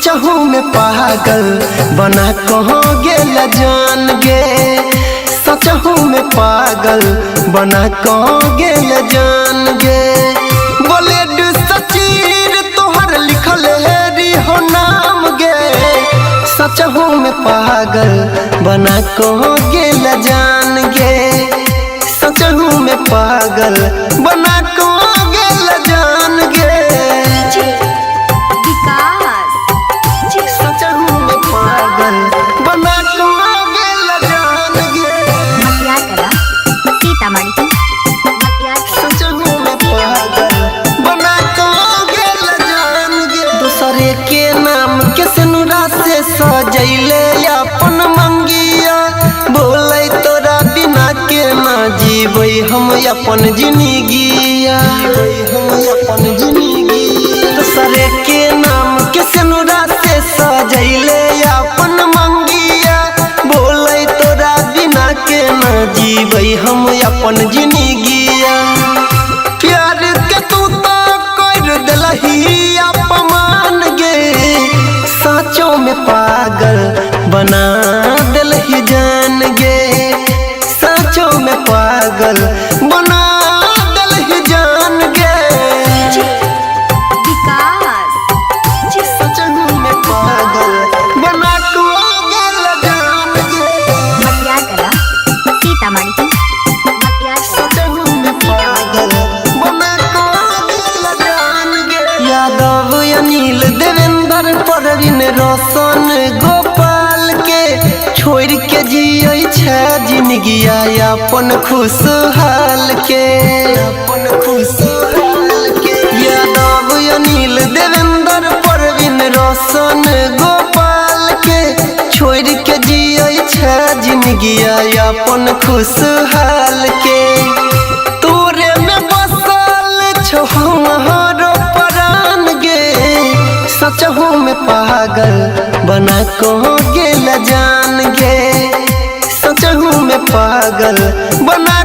सचहू में पागल बना कहाँ गेल जान गे। सचहू में पागल बना कहाँ गेल जान गे। बोले सचीर तोहर लिखल है हो नाम गे। सचहू में पागल बना कहाँ गेल जान गे। सचहू में पागल बना कहाँ गेल जान गे। सचहू में पागल बना कहाँ गेल जान गे। सचहू में पागल बना कहाँ गेल जान गे। दूसरे के नाम के सिनुरा से सजैले अपन मंगिया। बोले तोरा बिना के ना जीबै हम अपन जिंदगिया। दूसरे के नाम के सिनुरा से सजैले अपन मंगिया। बोले तोरा बिना के ना जीबै हम अपन जिंदगिया। प्यार के तू तो कर दिलही अपमान गे। साँचों में पागल बना दिलही जान गे। साँचों में पागल बना दिलही जान गे। सचहू में पागल बना कहाँ गेल जान गे। सचहू में पागल बना कहाँ गेल जान गे। यादव अनिल देवेंद्र परवीन रोशन गोपाल के छोड़ के जियै छै जिंदगिया अपन खुशहाल के। यादव अनिल देवेंद्र परवीन रोशन गोपाल के छोड़ के जियै छै जिंदगिया अपन खुशहाल के। तोरे में बसल छौ हमारो प्राण गे। सचहू में पागल बना कहाँ गेल जान गे। सचहू में पागल बना